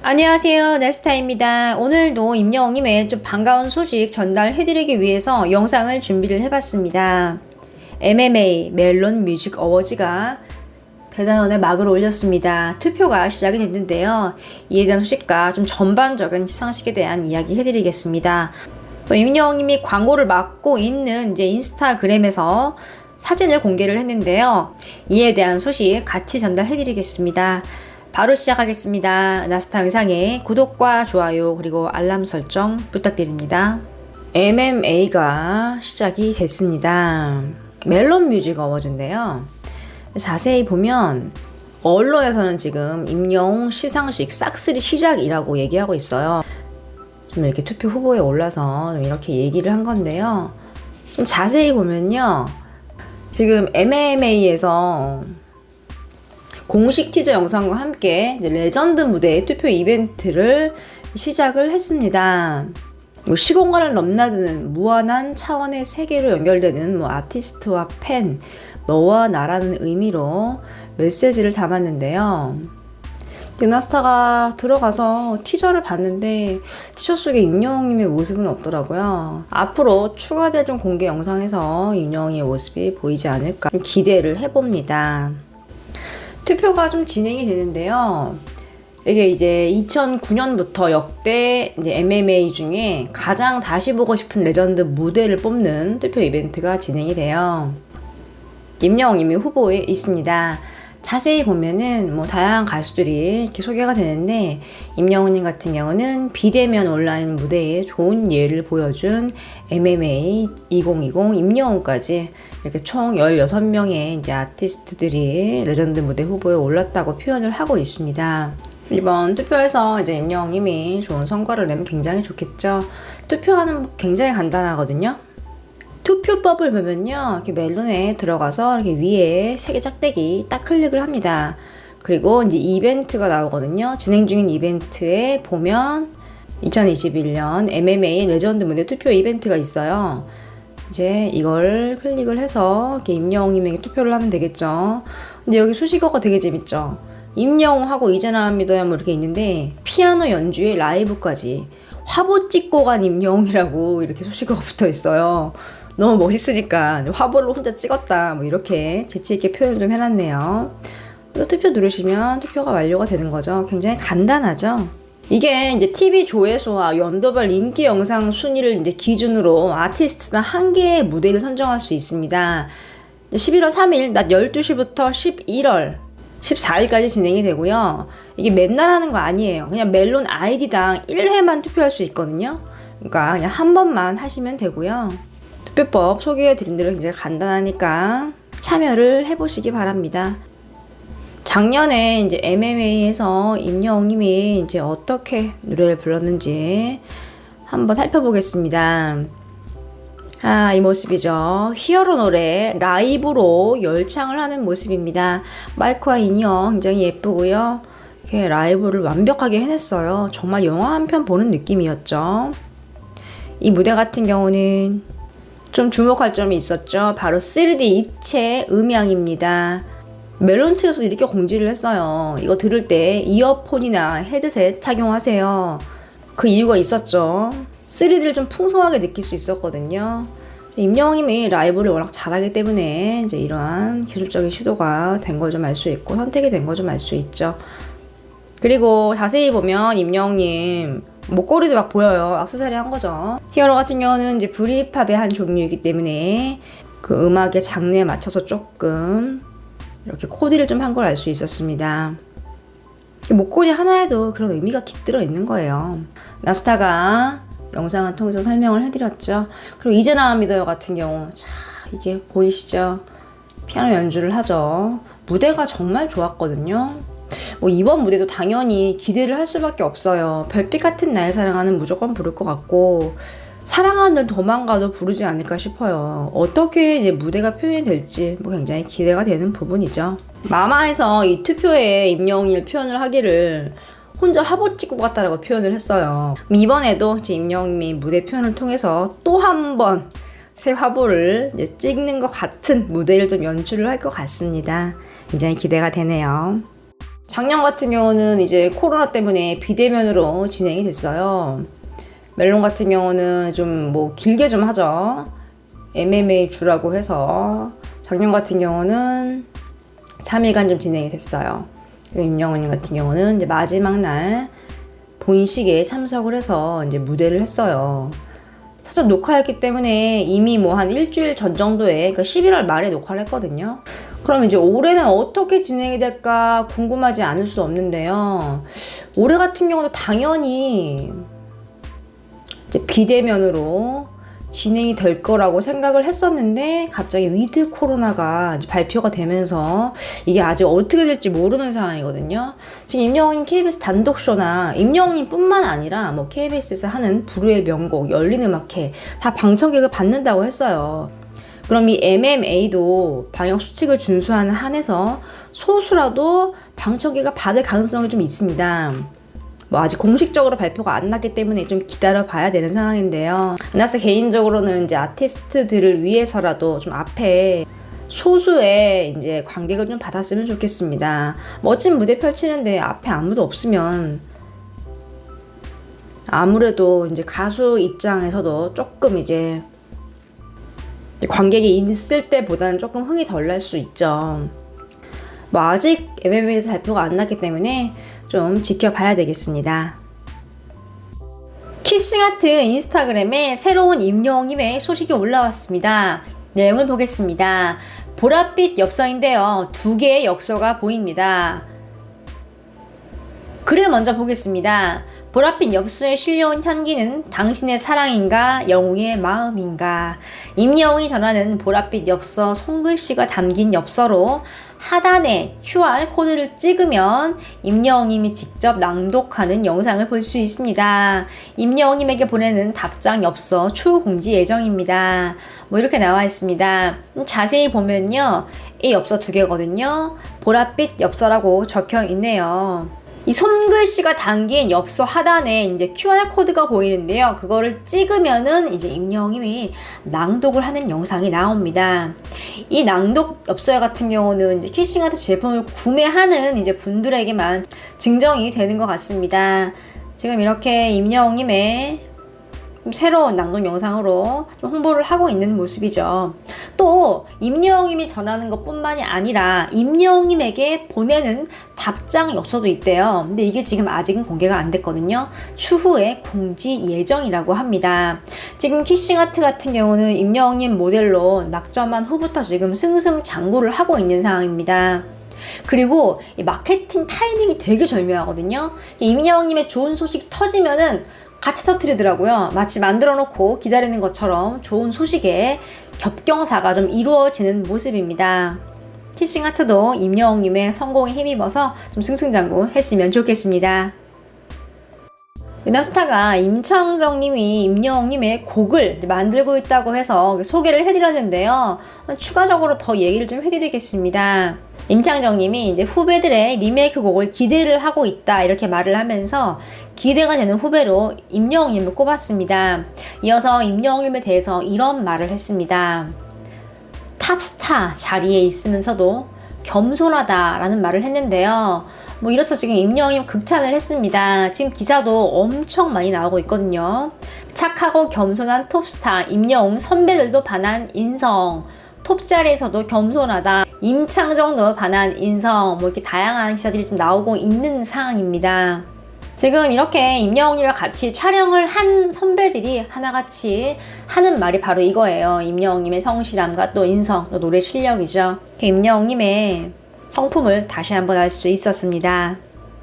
안녕하세요, 네스타입니다. 오늘도 임영웅님의 좀 반가운 소식 전달해드리기 위해서 영상을 준비를 해봤습니다. MMA 멜론 뮤직 어워즈가 대단원에 막을 올렸습니다. 투표가 시작이 됐는데요. 이에 대한 소식과 좀 전반적인 시상식에 대한 이야기 해드리겠습니다. 또 임영웅님이 광고를 맡고 있는 이제 인스타그램에서 사진을 공개를 했는데요. 이에 대한 소식 같이 전달해드리겠습니다. 바로 시작하겠습니다. 나스타 영상에 구독과 좋아요 그리고 알람 설정 부탁드립니다. MMA가 시작이 됐습니다. 멜론 뮤직 어워즈인데요. 자세히 보면 언론에서는 지금 임영웅 시상식 싹쓸이 시작이라고 얘기하고 있어요. 좀 이렇게 투표 후보에 올라서 좀 이렇게 얘기를 한 건데요. 좀 자세히 보면요. 지금 MMA에서 공식 티저 영상과 함께 이제 레전드 무대의 투표 이벤트를 시작을 했습니다. 시공간을 넘나드는 무한한 차원의 세계로 연결되는 아티스트와 팬, 너와 나라는 의미로 메시지를 담았는데요. 나스타가 들어가서 티저를 봤는데 티저 속에 임영웅님의 모습은 없더라고요. 앞으로 추가될 좀 공개 영상에서 임영웅의 모습이 보이지 않을까 기대를 해봅니다. 투표가 좀 진행이 되는데요. 이게 이제 2009년부터 역대 이제 MMA 중에 가장 다시 보고 싶은 레전드 무대를 뽑는 투표 이벤트가 진행이 돼요. 임영웅님이 후보에 있습니다. 자세히 보면은 다양한 가수들이 이렇게 소개가 되는데 임영웅님 같은 경우는 비대면 온라인 무대에 좋은 예를 보여준 MMA 2020 임영웅까지 이렇게 총 16명의 이제 아티스트들이 레전드 무대 후보에 올랐다고 표현을 하고 있습니다. 이번 투표에서 이제 임영웅님이 좋은 성과를 내면 굉장히 좋겠죠. 투표하는 법 굉장히 간단하거든요. 투표법을 보면요, 이렇게 멜론에 들어가서 이렇게 위에 세 개 짝대기 딱 클릭을 합니다. 그리고 이제 이벤트가 나오거든요. 진행 중인 이벤트에 보면 2021년 MMA 레전드 무대 투표 이벤트가 있어요. 이제 이걸 클릭을 해서 이렇게 임영웅님에게 투표를 하면 되겠죠. 근데 여기 수식어가 되게 재밌죠. 임영웅하고 이제나 믿어야 이렇게 있는데 피아노 연주에 라이브까지 화보 찍고 간 임영웅이라고 이렇게 수식어가 붙어 있어요. 너무 멋있으니까 화보를 혼자 찍었다 이렇게 재치있게 표현을 좀 해놨네요. 투표 누르시면 투표가 완료가 되는 거죠. 굉장히 간단하죠. 이게 이제 TV 조회수와 연도별 인기 영상 순위를 이제 기준으로 아티스트나 한 개의 무대를 선정할 수 있습니다. 11월 3일 낮 12시부터 11월 14일까지 진행이 되고요. 이게 맨날 하는 거 아니에요. 그냥 멜론 아이디당 1회만 투표할 수 있거든요. 그러니까 그냥 한 번만 하시면 되고요. 투표법 소개해 드린 대로 굉장히 간단하니까 참여를 해보시기 바랍니다. 작년에 이제 MMA에서 임영웅님이 이제 어떻게 노래를 불렀는지 한번 살펴보겠습니다. 이 모습이죠. 히어로 노래 라이브로 열창을 하는 모습입니다. 마이크와 인이어 굉장히 예쁘고요. 이렇게 라이브를 완벽하게 해냈어요. 정말 영화 한 편 보는 느낌이었죠. 이 무대 같은 경우는 좀 주목할 점이 있었죠. 바로 3D 입체 음향입니다. 멜론 측에서 이렇게 공지를 했어요. 이거 들을 때 이어폰이나 헤드셋 착용하세요. 그 이유가 있었죠. 3D를 좀 풍성하게 느낄 수 있었거든요. 임영웅님이 라이브를 워낙 잘하기 때문에 이제 이러한 기술적인 시도가 된 걸 좀 알 수 있고 선택이 된 걸 좀 알 수 있죠. 그리고 자세히 보면 임영웅님 목걸이도 막 보여요. 액세서리 한 거죠. 히어로 같은 경우는 이제 브리팝의 한 종류이기 때문에 그 음악의 장르에 맞춰서 조금 이렇게 코디를 좀 한 걸 알 수 있었습니다. 목걸이 하나에도 그런 의미가 깃들어 있는 거예요. 나스타가 영상을 통해서 설명을 해드렸죠. 그리고 이제나 믿어요 같은 경우 이게 보이시죠? 피아노 연주를 하죠. 무대가 정말 좋았거든요. 이번 무대도 당연히 기대를 할 수밖에 없어요. 별빛 같은 날 사랑하는 무조건 부를 것 같고 사랑하는 도망가도 부르지 않을까 싶어요. 어떻게 이제 무대가 표현이 될지 굉장히 기대가 되는 부분이죠. 마마에서 이 투표에 임영웅이 표현을 하기를 혼자 화보 찍고 갔다라고 표현을 했어요. 이번에도 임영웅이 무대 표현을 통해서 또 한 번 새 화보를 이제 찍는 것 같은 무대를 좀 연출을 할 것 같습니다. 굉장히 기대가 되네요. 작년 같은 경우는 이제 코로나 때문에 비대면으로 진행이 됐어요. 멜론 같은 경우는 좀 뭐 길게 좀 하죠. MMA 주라고 해서 작년 같은 경우는 3일간 좀 진행이 됐어요. 임영웅님 같은 경우는 이제 마지막 날 본식에 참석을 해서 이제 무대를 했어요. 사전 녹화했기 때문에 이미 뭐 한 일주일 전 정도에, 그러니까 11월 말에 녹화를 했거든요. 그럼 이제 올해는 어떻게 진행이 될까 궁금하지 않을 수 없는데요. 올해 같은 경우도 당연히 이제 비대면으로 진행이 될 거라고 생각을 했었는데 갑자기 위드 코로나가 이제 발표가 되면서 이게 아직 어떻게 될지 모르는 상황이거든요. 지금 임영웅님 KBS 단독쇼나 임영웅님 뿐만 아니라 뭐 KBS에서 하는 불후의 명곡, 열린음악회 다 방청객을 받는다고 했어요. 그럼 이 MMA도 방역 수칙을 준수하는 한에서 소수라도 방청객을 받을 가능성이 좀 있습니다. 뭐 아직 공식적으로 발표가 안 났기 때문에 좀 기다려 봐야 되는 상황인데요. 나스 개인적으로는 이제 아티스트들을 위해서라도 좀 앞에 소수의 이제 관객을 좀 받았으면 좋겠습니다. 멋진 무대 펼치는데 앞에 아무도 없으면 아무래도 이제 가수 입장에서도 조금 이제 관객이 있을 때보다는 조금 흥이 덜 날 수 있죠. 뭐 아직 MMA에서 발표가 안 났기 때문에 좀 지켜봐야 되겠습니다. 키싱하트 인스타그램에 새로운 임영웅님의 소식이 올라왔습니다. 내용을 보겠습니다. 보랏빛 엽서인데요. 2개의 엽서가 보입니다. 글을 먼저 보겠습니다. 보랏빛 엽서에 실려온 향기는 당신의 사랑인가 영웅의 마음인가. 임영웅이 전하는 보랏빛 엽서 손글씨가 담긴 엽서로 하단에 QR코드를 찍으면 임영웅님이 직접 낭독하는 영상을 볼 수 있습니다. 임영웅님에게 보내는 답장 엽서 추후 공지 예정입니다. 뭐 이렇게 나와 있습니다. 자세히 보면요, 이 엽서 2개거든요. 보랏빛 엽서라고 적혀 있네요. 이 손글씨가 담긴 엽서 하단에 이제 QR코드가 보이는데요. 그거를 찍으면은 이제 임영웅님이 낭독을 하는 영상이 나옵니다. 이 낭독 엽서 같은 경우는 이제 키싱하트 제품을 구매하는 이제 분들에게만 증정이 되는 것 같습니다. 지금 이렇게 임영웅님의 새로운 낭독 영상으로 좀 홍보를 하고 있는 모습이죠. 또 임영웅님이 전하는 것뿐만이 아니라 임영웅님에게 보내는 답장 엽서도 있대요. 근데 이게 지금 아직은 공개가 안 됐거든요. 추후에 공지 예정이라고 합니다. 지금 키싱하트 같은 경우는 임영웅님 모델로 낙점한 후부터 지금 승승장구를 하고 있는 상황입니다. 그리고 이 마케팅 타이밍이 되게 절묘하거든요. 임영웅님의 좋은 소식 터지면은 같이 터뜨리더라고요. 마치 만들어 놓고 기다리는 것처럼 좋은 소식에 겹경사가 좀 이루어지는 모습입니다. 키싱하트도 임영웅님의 성공에 힘입어서 좀 승승장구 했으면 좋겠습니다. 은하스타가 임창정님이 임영웅님의 곡을 만들고 있다고 해서 소개를 해드렸는데요. 추가적으로 더 얘기를 좀 해드리겠습니다. 임창정님이 이제 후배들의 리메이크 곡을 기대를 하고 있다 이렇게 말을 하면서 기대가 되는 후배로 임영웅님을 꼽았습니다. 이어서 임영웅님에 대해서 이런 말을 했습니다. 탑스타 자리에 있으면서도 겸손하다라는 말을 했는데요. 뭐 이래서 지금 임영웅님 극찬을 했습니다. 지금 기사도 엄청 많이 나오고 있거든요. 착하고 겸손한 톱스타 임영웅 선배들도 반한 인성. 톱자리에서도 겸손하다. 임창정도 반한 인성. 뭐 이렇게 다양한 기사들이 좀 나오고 있는 상황입니다. 지금 이렇게 임영웅이랑 같이 촬영을 한 선배들이 하나같이 하는 말이 바로 이거예요. 임영웅님의 성실함과 또 인성, 또 노래 실력이죠. 임영웅님의 성품을 다시 한번 알 수 있었습니다.